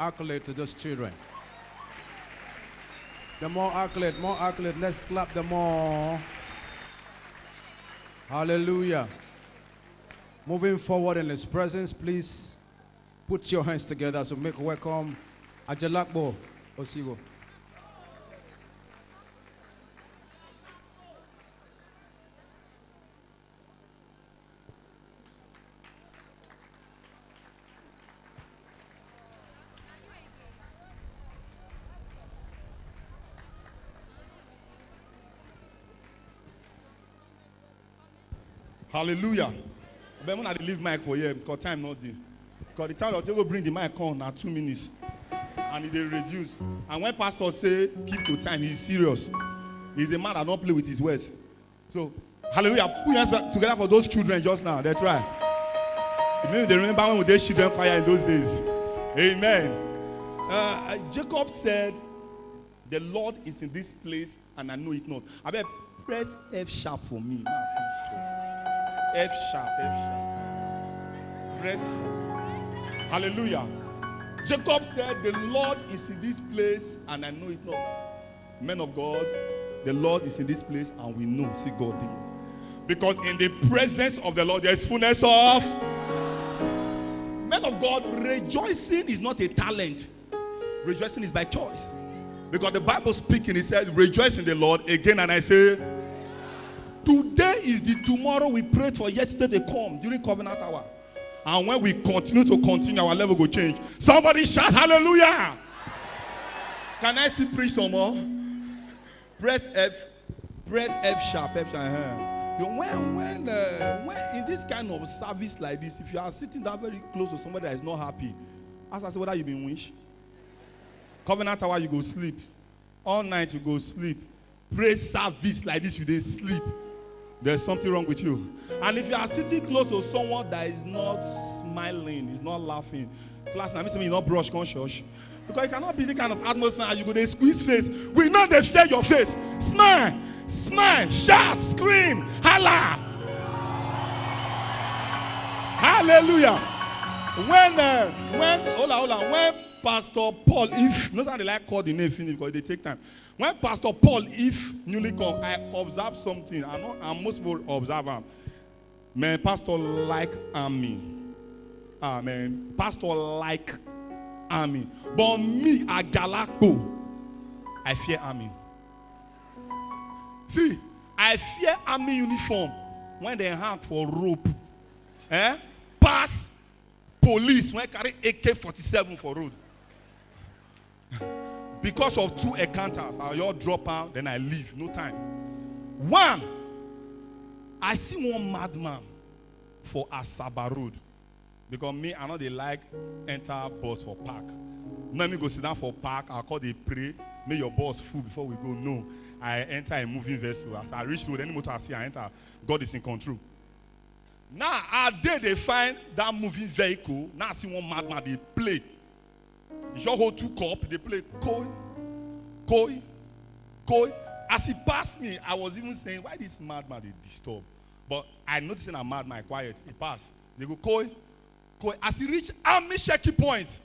accolade to those children. The more accolade, more accolade. Let's clap them more. Hallelujah. Moving forward in His presence, please put your hands together to make welcome Ajalakbo Osigo. Hallelujah. But when I leave mic for here, because time not there. Because the time they go bring the mic on now 2 minutes. And they reduce. And when pastor say keep to time, he's serious. He's a man that don't play with his words. So, hallelujah. Put your hands together for those children just now. They try. Maybe they remember when we did children choir in those days. Amen. Jacob said, the Lord is in this place and I know it not. I bet press F sharp for me. F sharp. Press. Hallelujah. Jacob said, the Lord is in this place and I know it not. Men of God, the Lord is in this place and we know. See God there. Because in the presence of the Lord, there is fullness of. Men of God, rejoicing is not a talent. Rejoicing is by choice. Because the Bible speaking, it said, rejoice in the Lord again. And I say, today is the tomorrow we prayed for yesterday to come during covenant hour. And when we continue, our level will change. Somebody shout hallelujah. Can I see preach some more? Press F sharp. When in this kind of service like this, if you are sitting down very close to somebody that is not happy, ask us whether you been wish. Covenant hour, you go sleep. All night you go sleep. Pray service like this, you dey sleep. There's something wrong with you. And if you are sitting close to someone that is not smiling, is not laughing, class, now you not brush conscious. Because you cannot be the kind of atmosphere and you go, they squeeze face. We know they share your face. Smile, shout, scream, holla. Hallelujah. When Pastor Paul, if, no they like call the name finish because they take time. When Pastor Paul, if newly come, I observe something. I'm most people observe him. Man, Pastor like army. Amen. Pastor like army. But me, a Galacto, I fear army. See, I fear army uniform when they hang for rope. Pass police when carry AK-47 for road. Because of 2 encounters, I'll all drop out, then I leave. No time. One, I see one madman for Asaba Road. Because me, I know they like enter bus for park. Let me go sit down for park. I'll call they pray. Make your boss full before we go. No. I enter a moving vessel. As I reach road, any motor I see, I enter. God is in control. Now, they find that moving vehicle. Now I see one madman, they play. You just hold 2 cups, they play koi. As he passed me, I was even saying, why this madman they disturb? But I noticed a madman quiet. He passed. They go koi. As he reached army checking point,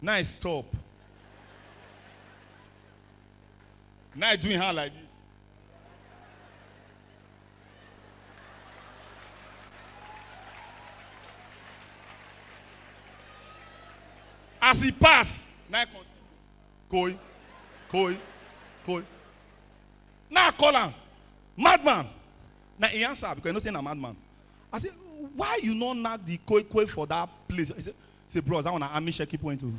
now I stop. Now I doing her like this. As he passed, now I continue. Koi. Now I call him, madman. Now he answer because he's not a madman. I said, why you not knock the koi for that place? He said, bros, I want an army checking point too.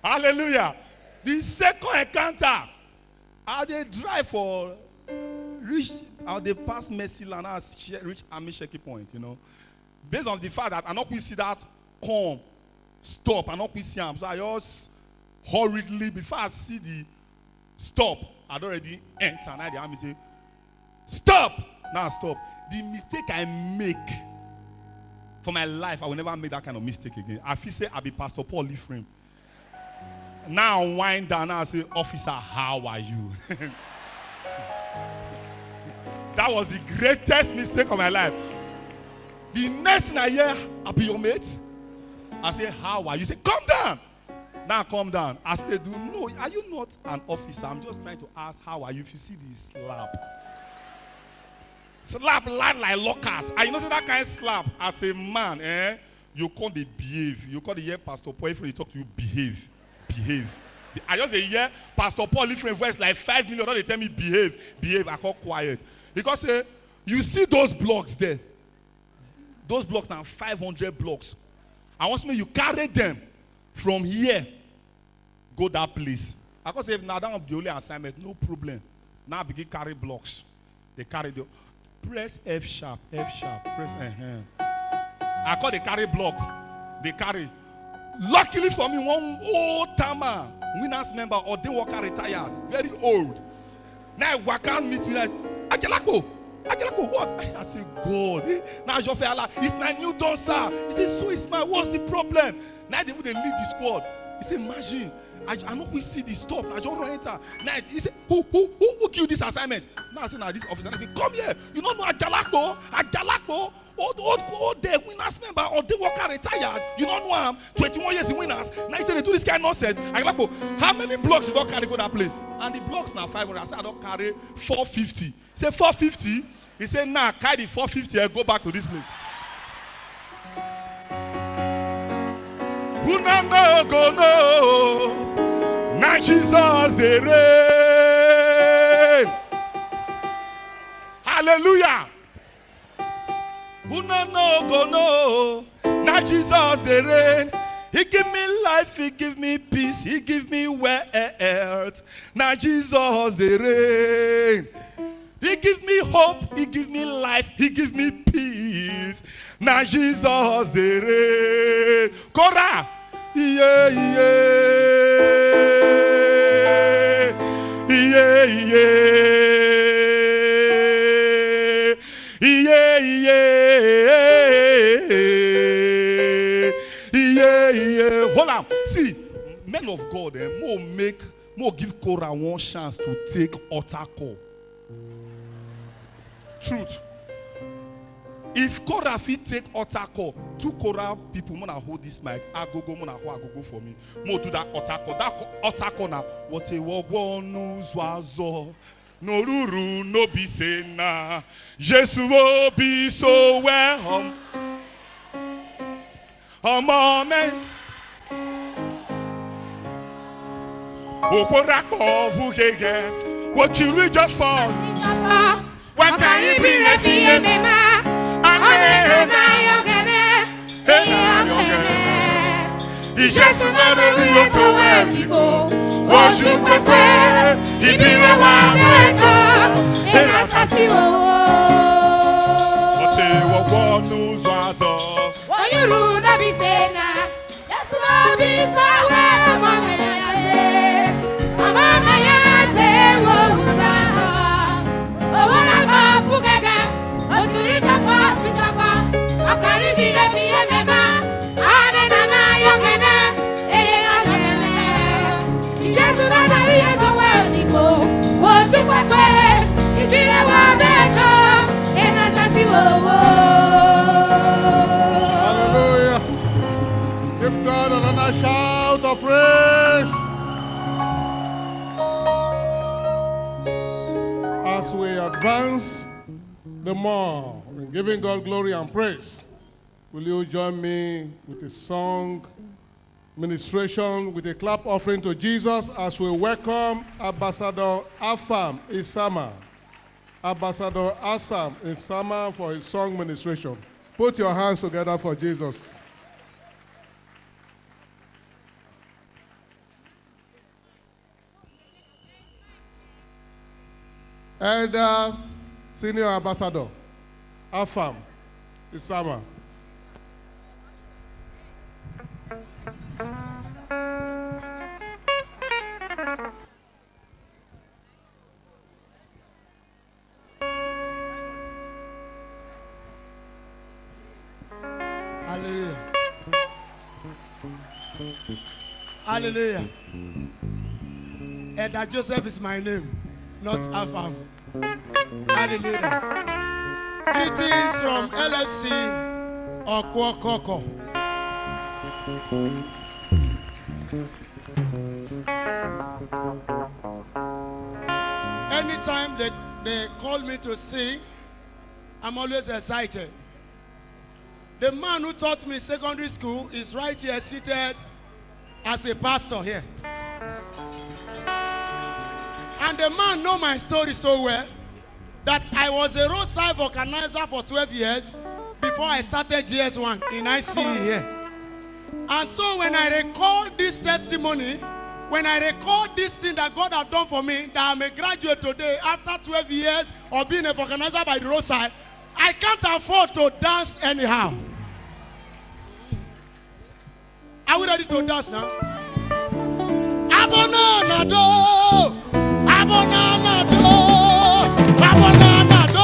Hallelujah. The second encounter, how they drive for reach, how they pass Mercy Land, reach army checking point, you know. Based on the fact that I not see that come. Stop, and not see him. So I just hurriedly, before I see the stop, I'd already enter. Now the army say, stop! Now stop. The mistake I make for my life, I will never make that kind of mistake again. I feel say I be Pastor Paul leave frame. Now I wind down, now I say, officer, how are you? That was the greatest mistake of my life. The next thing I hear, I be your mate. I say, how are you? Say, come down. Now come down. I say, do no, are you not an officer? I'm just trying to ask, how are you? If you see this slap land like lockout. And you know that kind of slap as a man, you can't behave. You can't hear Pastor Paul if he talk to you, behave. I just say, yeah, Pastor Paul different voice like 5 million. They tell me behave. I call quiet. Because you see those blocks there. Those blocks now 500 blocks. I want me you carry them from here, go that place. I can say if now that will be the only assignment, no problem. Now begin carry blocks. They carry the press F sharp, press I call they carry block. They carry. Luckily for me, one old timer, winners member, or they worker retired, very old. Now worker meet me like, Ajelakbo, what? I say, God, now it's my new dancer. He says, so it's my, what's the problem? Now they lead the squad. He said, imagine, I know we see the stop. I just run enter. Now he said, who give this assignment? Now I say, now this officer, I say, come here. You don't know Ajalakbo, all the winners member, or the worker retired. You don't know him. 21 years in winners. Now they do this kind of nonsense. Ajalakbo, how many blocks you don't carry go that place? And the blocks now 500. I said, I don't carry 450. He said, 450? He said, nah, carry the 450 and go back to this place. Who no go no? Now Jesus the reign. Hallelujah. Who no go no? Now Jesus the reign. He give me life, he give me peace, he give me wealth. Now Jesus the reign. He give me hope, he give me life, he give me peace. Now Jesus the reign. Kora. Yeah. Hold on. See, men of God, more give Korah one chance to take altar call. Truth. If Korah fit take altar call, 2 Korah people wanna hold this mic. Agogo for me. More do that altar call. That altar call now. What a wogwonu zwazo. No ruru no be sena. Jesus will be so well. Amen. Okorako vugege. What you read just for? What can you be ready? Jesus not a real to where people was you prepare. He be the one maker. And assassin. What they were one news was all. What you rule, I be saying now. That's what I be saying. Mama, I say, what was I? Oh, what about Pugega? Oh, to read the past with a car. I can't be the member. Hallelujah. Give God another shout of praise. As we advance the more in giving God glory and praise, will you join me with a song ministration with a clap offering to Jesus as we welcome Ambassador Afam Isama. Ambassador Asam Isama for his song ministration. Put your hands together for Jesus. And Senior Ambassador Afam Isama. Hallelujah. Hallelujah. And that Joseph is my name, not Afam. Hallelujah. Greetings from LFC or Kwokoko. Anytime they call me to sing, I'm always excited. The man who taught me secondary school is right here seated as a pastor here. And the man know my story so well that I was a roadside vulcanizer for 12 years before I started GS1 in ICE here. And so when I recall this testimony, when I record this thing that God has done for me, that I'm a graduate today after 12 years of being a vulcanizer by the roadside, I can't afford to dance anyhow. Are we ready to dance now? Abonanado, abonanado, abonanado,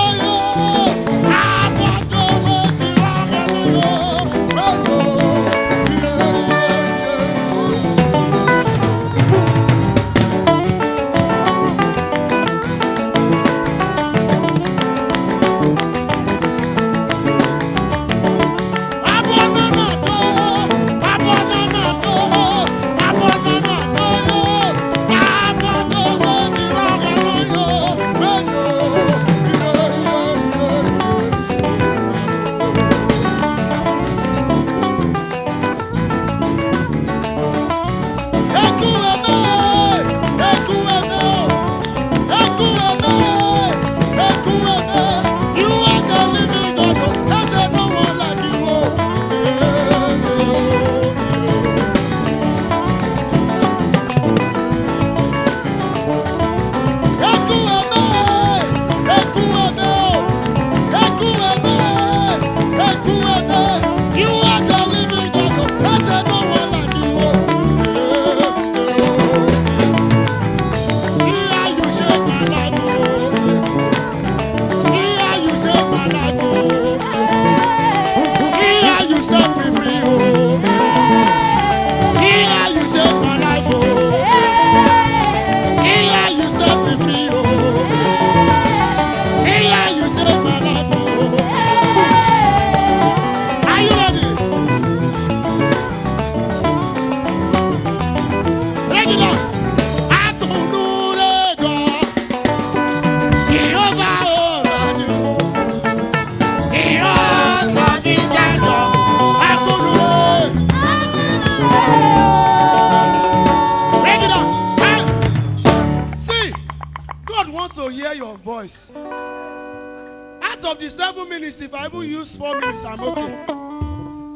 voice. Out of the 7 minutes, if I even use 4 minutes, I'm okay.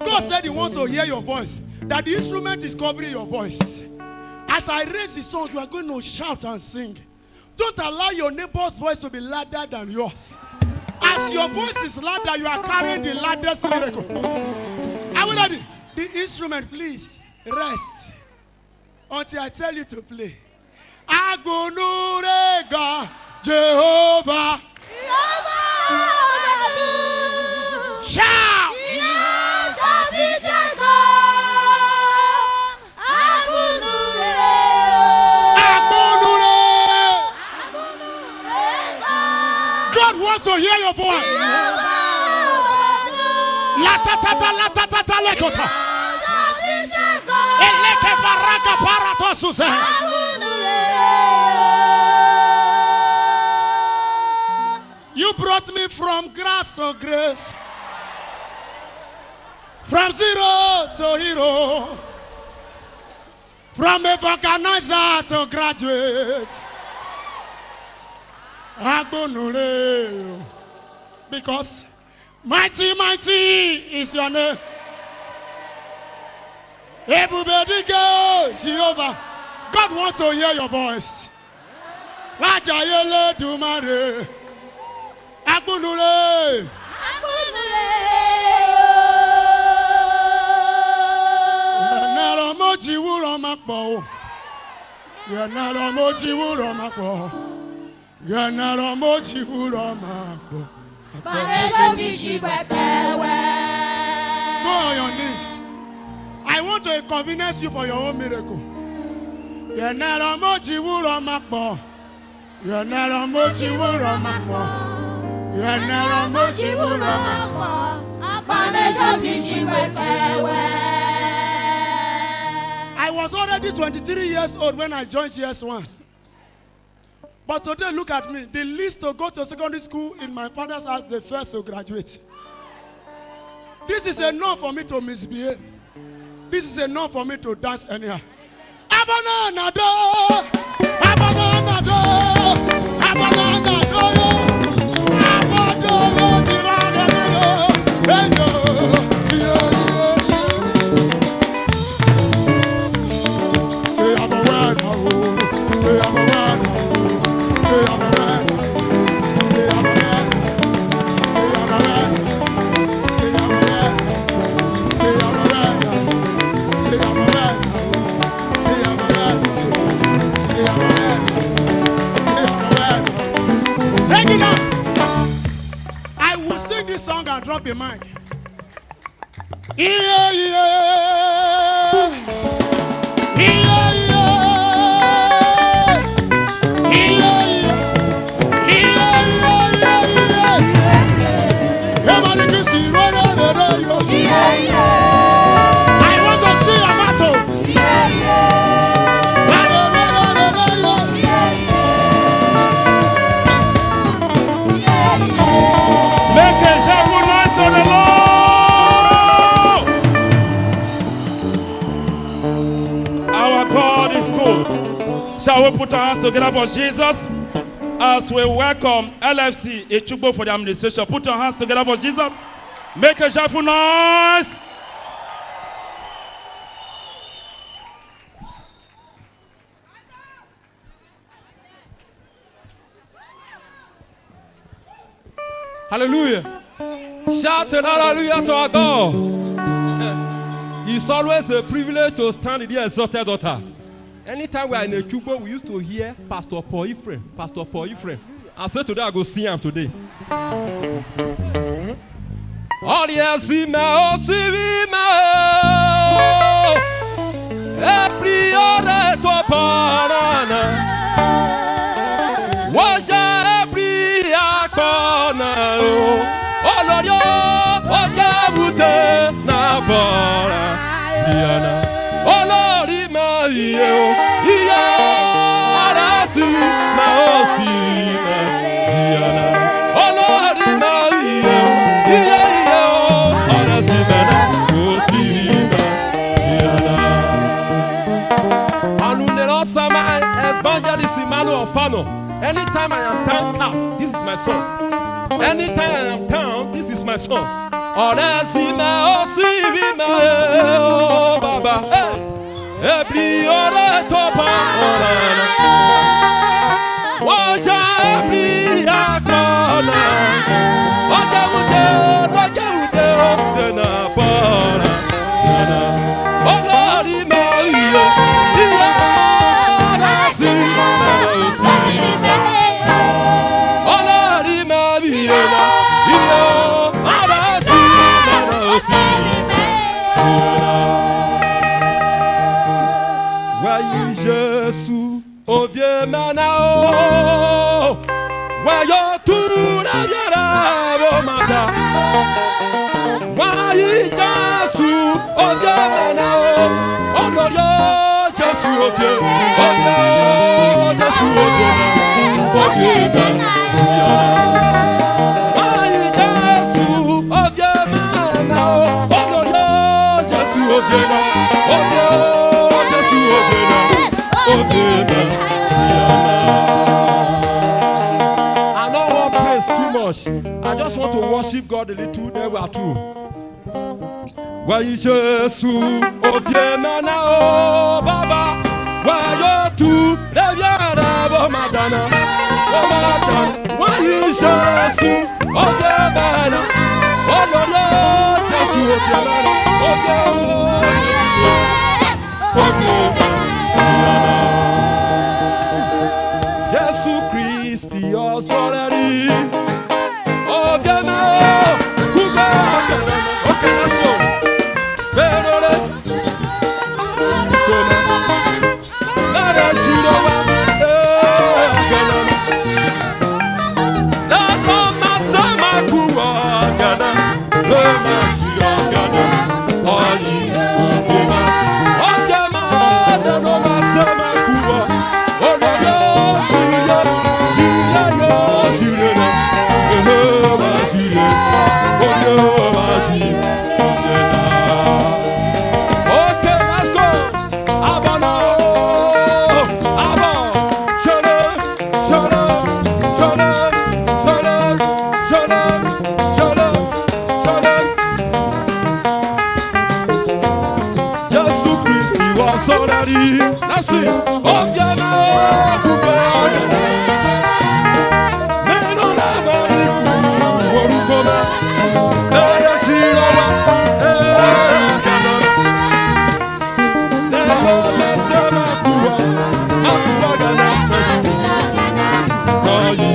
God said He wants to hear your voice, that the instrument is covering your voice. As I raise the song, you are going to shout and sing. Don't allow your neighbor's voice to be louder than yours. As your voice is louder, you are carrying the loudest miracle. Are we ready? The instrument, please rest until I tell you to play. Agunurega Jehovah. Shout! God wants to hear your voice. La ta ta ta la ta ta ta lekota. Eleke baraka paratosuze. You brought me from grass to grace, from zero to hero, from a vulcanizer to graduate. Because mighty, mighty is your name. Everybody go, Jehovah. God wants to hear your voice. Rajayele Dumare. Agbunure. Nara moji wuro makpo. Nara moji wuro makpo. Nara moji wuro makpo. Go on your knees. I want to inconvenience you for your own miracle. Nara moji wuro makpo. Nara moji wuro makpo. was already 23 years old when I joined GS1. But today, look at me. The least to go to secondary school in my father's house, the first to graduate. This is enough for me to misbehave. This is enough for me to dance anyhow. I will sing this song and drop the mic. Yeah, yeah. Yeah, yeah. Everybody can see right on the radio. I want to see a matto. Make a joyful noise to the Lord. Our God is good. Shall we put our hands together for Jesus as we welcome LFC Echugbo for the administration? Put your hands together for Jesus. Make a joyful noise. Hallelujah. Shout an hallelujah to our God. It's always a privilege to stand in the exalted altar. Anytime we are in a Cuba, we used to hear Pastor Paul Ephraim. Pastor Paul Ephraim. I said today I go see him today. All yes, every other to parana. Was every akona. Oh Lord, yo, oh Gabute na bara. Oh Lord, Mario, iya, arasi ma osima. Oh Lord, Mario, iya, arasi ma osima. Anunero sama evangelist Emmanuel Ofano. Anytime I am town class, this is my song. Anytime I am town, this is my song. Oresima osima oh Baba. Every other top on watch every corner. What can we do? What can we do? Then upon oh Lord, Maria, Jesus, oh vieux manao, voyons tout la viera, mata. Voyons Jesus, oh vieux manao, oh gloria, Jesus, oh vieux, oh Jesus, oh vieux, oh vieux Voyons Jesus, oh vieux manao, oh gloria, Jesus, oh vieux, oh vieux, Jesus, oh vieux. I don't want to praise too much. I just want to worship God a little, then we are through. Why is Jesus, oh vieux mana, oh Baba, why you too, reviens oh Madonna, oh Madonna. Why is Jesus, oh vieux mana, oh Lord, Jesus, oh vieux mana, oh vieux mana. Jesus Christ, your sorry. Oh, bien, okay, let's go. sorari. Let's see. Ogana kupe ogana. Neno na mariku orukoma. Eye sirowa. Ogana. Neno na sema kuwa. Akubagana. Oyi.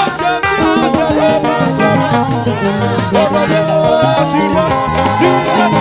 Ogana neno sema. Ogana sirowa.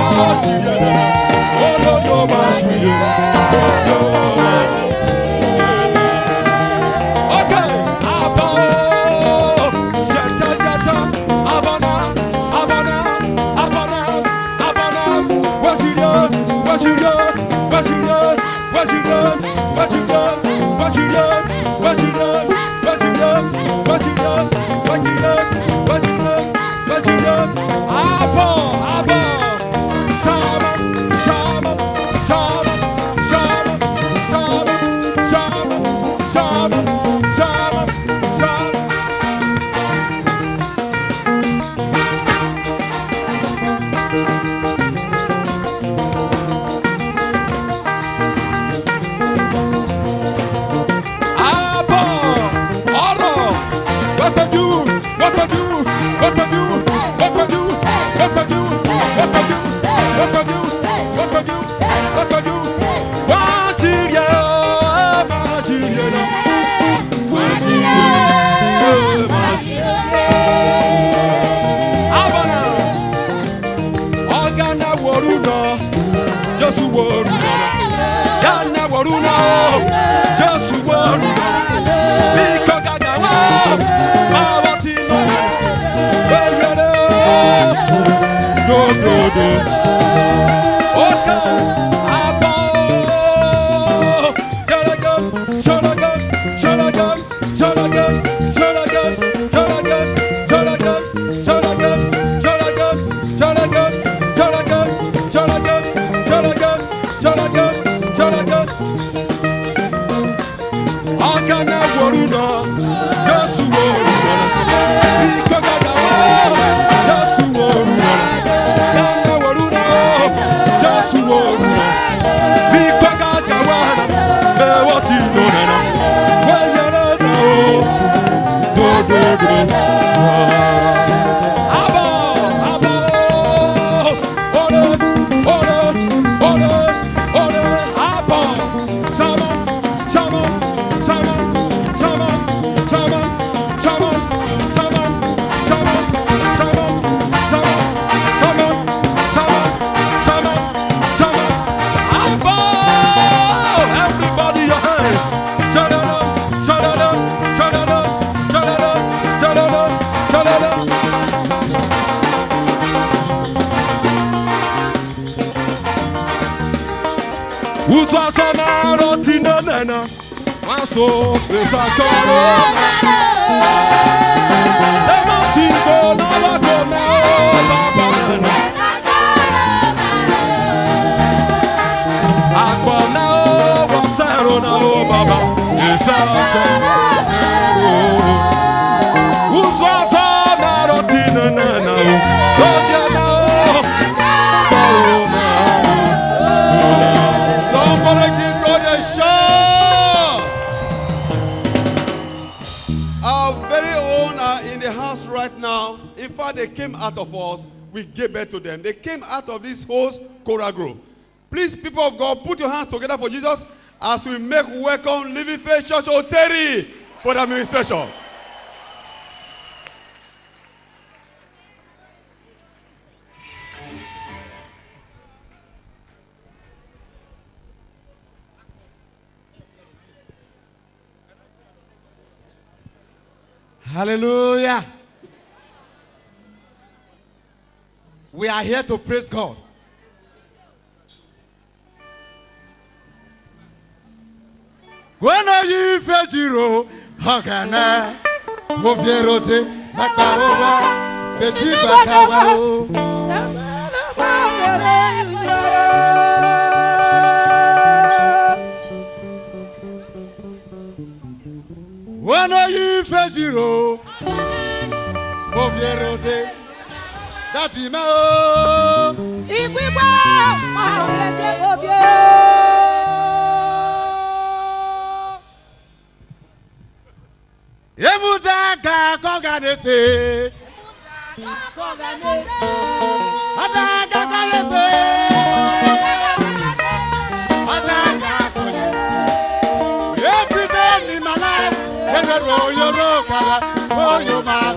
Somebody give God a shout. Our very own are in the house right now. In fact, they came out of us. We gave birth to them. They came out of this host choral group. Please, people of God, put your hands together for Jesus as we make welcome Living Faith Church Oteri for the administration. Hallelujah. We are here to praise God. When are you fejiro hagana mobierote makawa fejiba kawa When are you fejiro mobierote Datima Emutaka koganese. Ataka koganese. Ataka koganese. Every day in my life, every roll your rock, oh your man.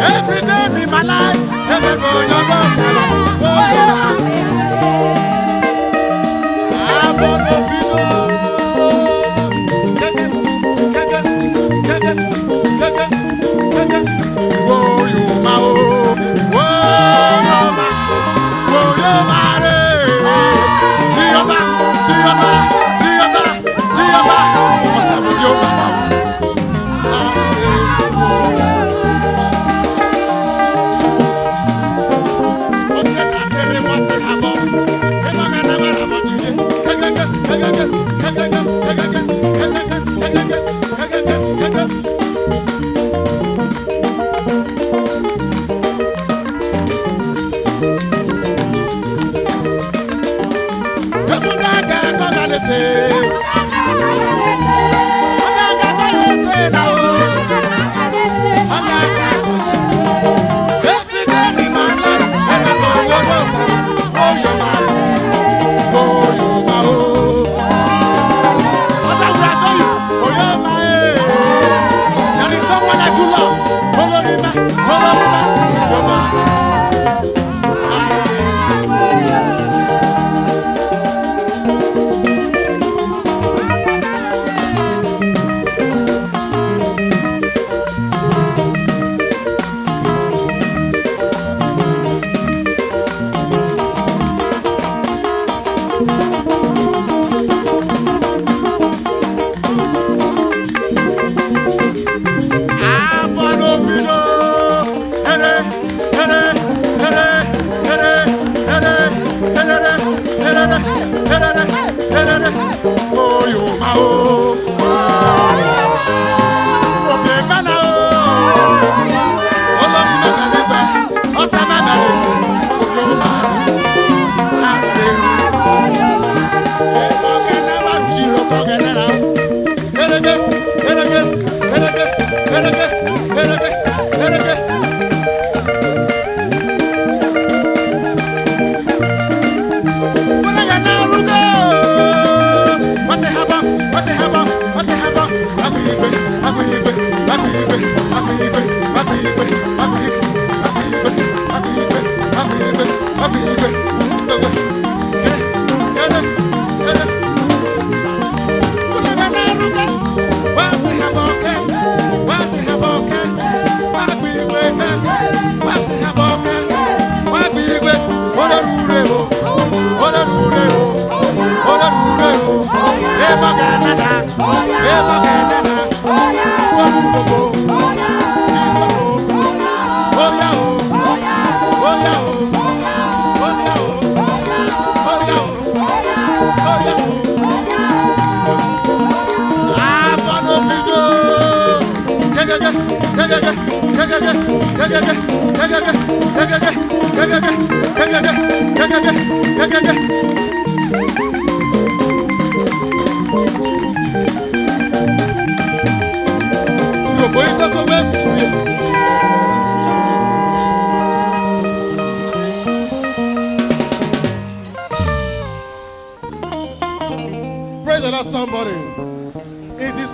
Every day in my life, every roll your rock, oh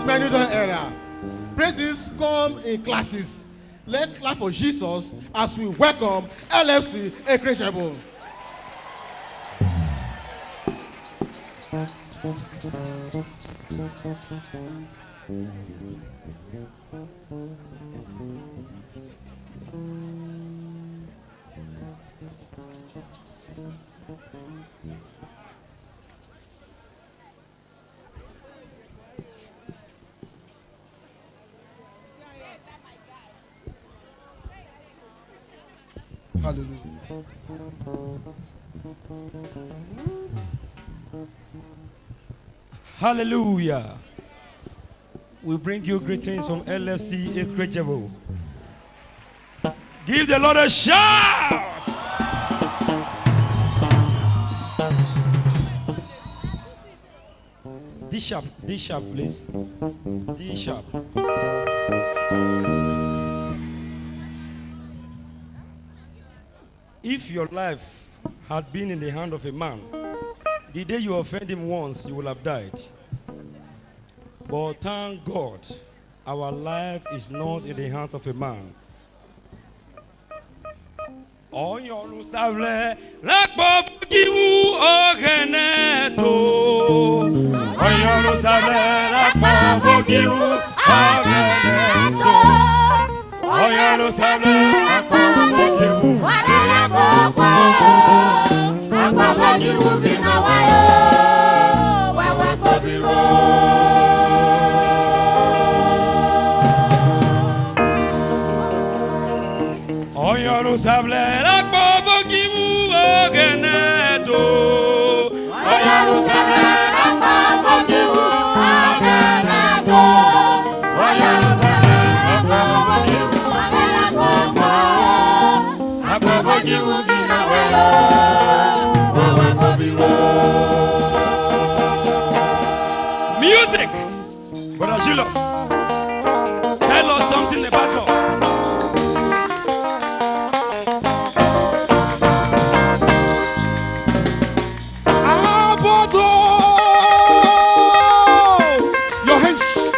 Benidorm area. Praises come in classes. Let's clap for Jesus as we welcome LFC Ekreshebo. Hallelujah. Hallelujah. We bring you greetings from LFC Ekrejebo. Give the Lord a shout. D sharp, please. D sharp. If your life had been in the hand of a man, the day you offend him once, you will have died. But thank God, our life is not in the hands of a man. Oyonu sable lakpo kiwu ogeneto. Oyonu sable lakpo kiwu ogeneto. Oyonu sable lakpo kiwu ogeneto. Lakpo kiwu binawayo. Wewe kobiro. Oyonu sable lakpo kiwu ogeneto. Oyonu sable lakpo kiwu ogeneto. Oyonu sable lakpo kiwu ogeneto. Lakpo kiwu binawayo. Wewe kobiro. Music. Brother Julius, tell us something about God. Your hands.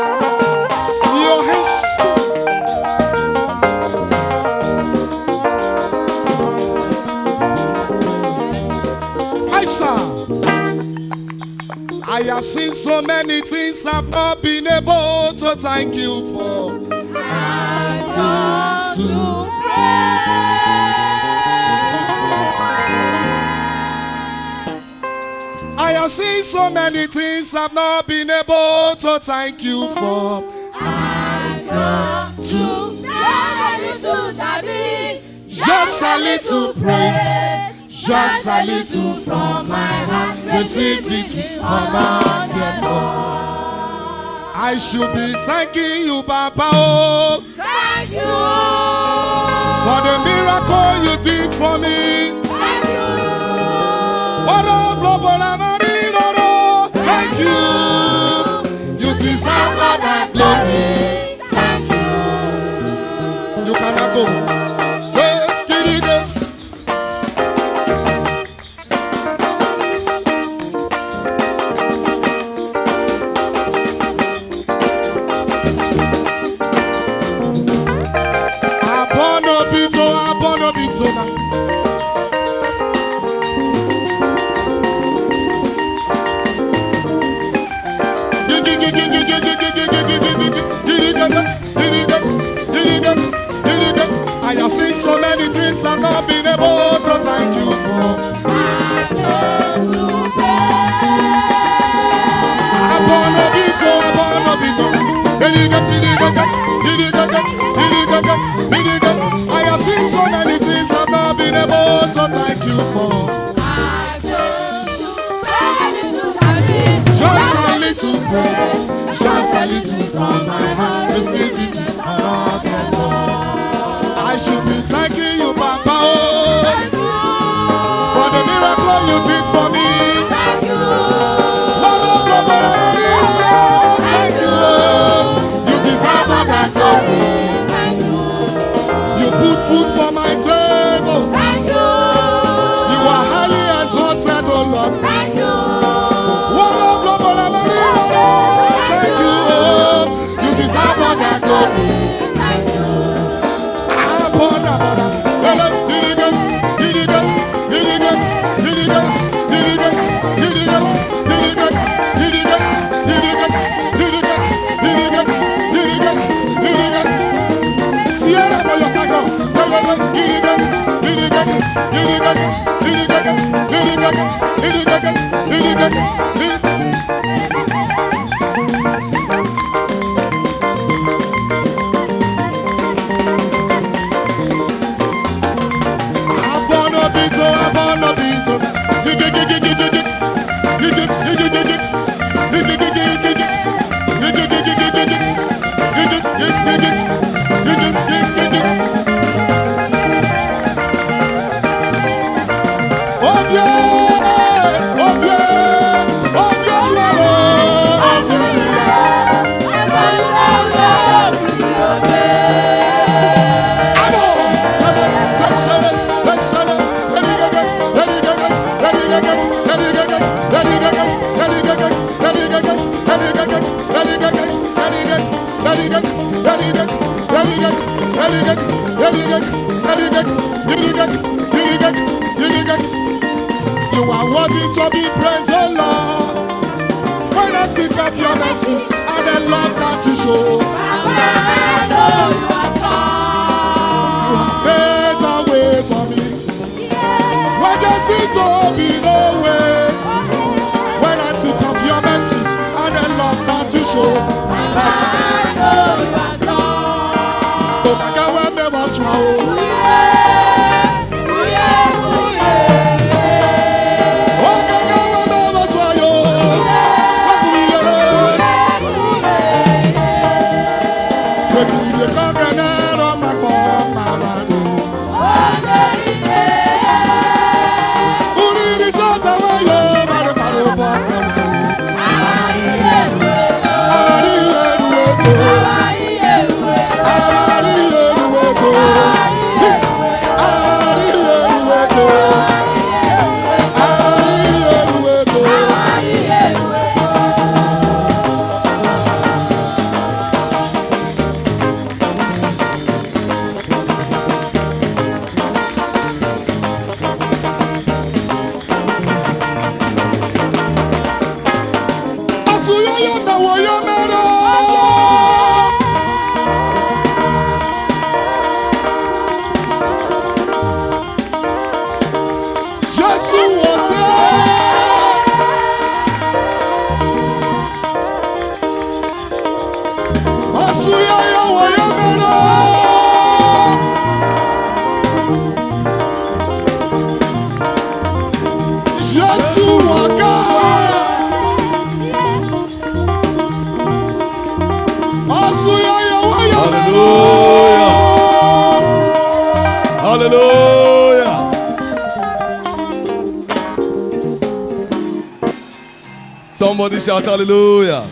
Your hands. I have seen so many things I've not been able to thank you for. I come to I have seen so many things I've not been able to thank you for. I come to just a little praise. Just a little from my heart, receive it with honor and love. I should be thanking you, Papa. Oh, Thank you. for the miracle you did for me. Thank you. Thank you. You deserve all that glory. Thank you. You cannot go. Say, Kirige. Abono bito na. I have seen so many things I've not been able to thank you for. Abono bito. I have seen so many things I've not been able to thank you for. Just a little praise, just a little from my heart, receive it with heart and love. I should be thanking you, Papa, oh, for the miracle you did for me. Thank you. Thank you. You deserve glory. Thank you. You are worthy to be praised, oh Lord. When I think of your mercies and the love that you show, you have made a way for me. When there seems to be no way, when I think of your mercies and the love that you show, no matter where me was wrong. Hallelujah. Somebody shout hallelujah.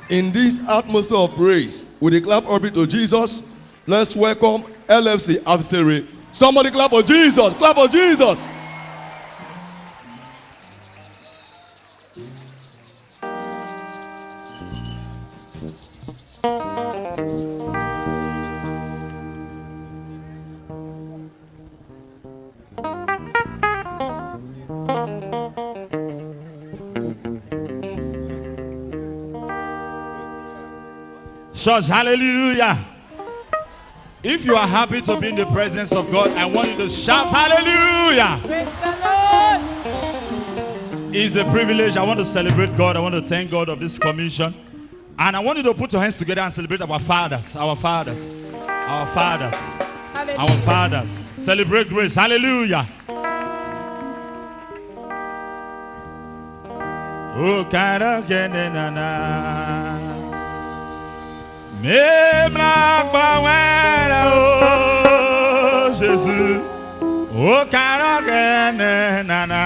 In this atmosphere of praise, with a clap of it to Jesus, let's welcome LFC Absere. Somebody clap for Jesus. Clap for Jesus. Church, hallelujah. If you are happy to be in the presence of God, I want you to shout hallelujah. Praise the Lord. It's a privilege. I want to celebrate God. I want to thank God of this commission. And I want you to put your hands together and celebrate our fathers. Our fathers. Our fathers. Hallelujah. Our fathers. Celebrate grace. Hallelujah. Oh, cara genenana. Même la bawera oh Jésus. Oh, cara genenana.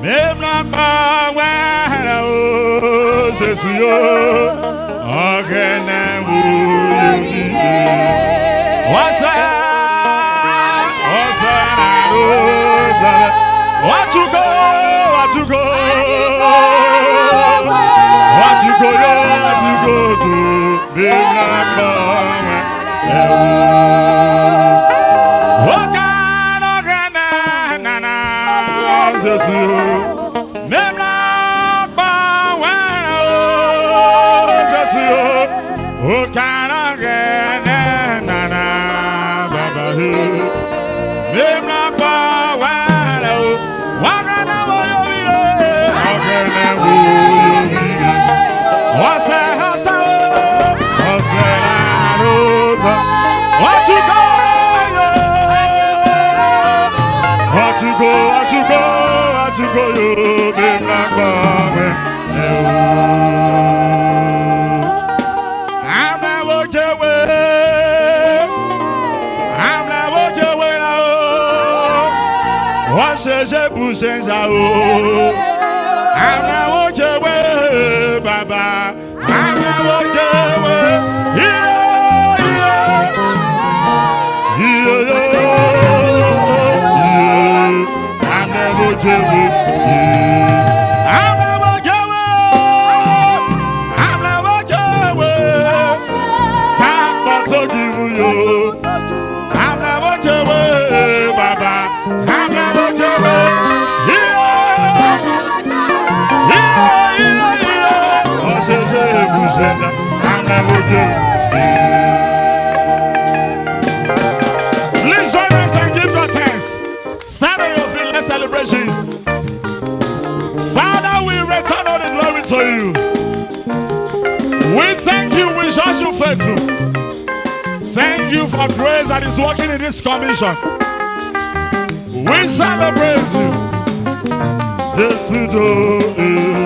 Même la bawera oh Jésus. Oh, genenana. What's up? What you go? What you go? What Baba. Please join us and give God thanks. Stand on your feet, let's celebrate Jesus. Father, we return all the glory to you. We thank you, we judge you faithful. Thank you for grace that is working in this commission. We celebrate you. Yes, you do.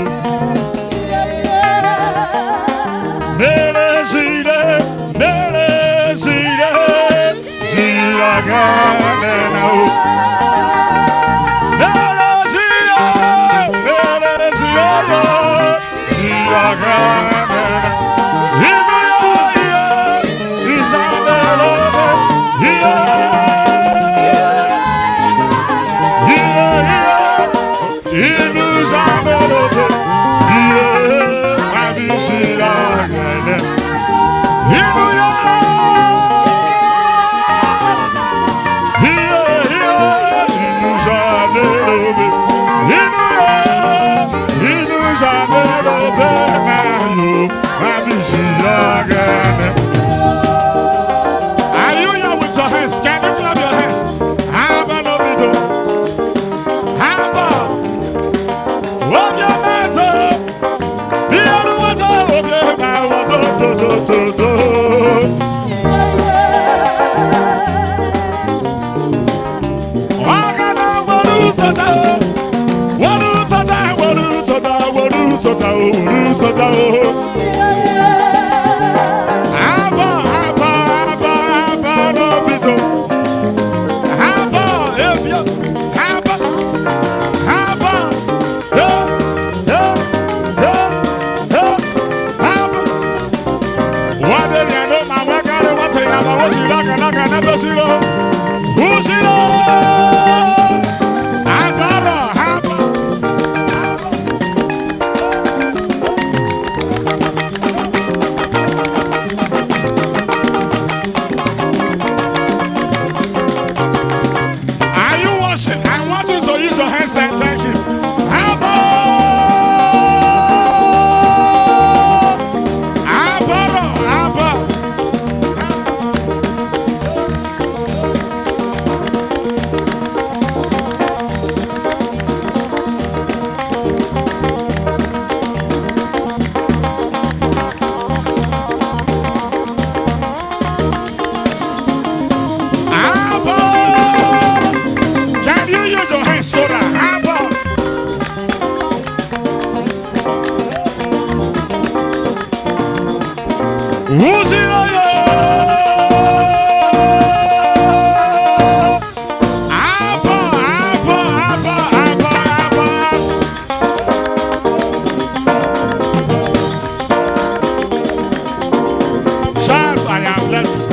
Are you here with your hands? Can you clap your hands? Charles, I am blessed.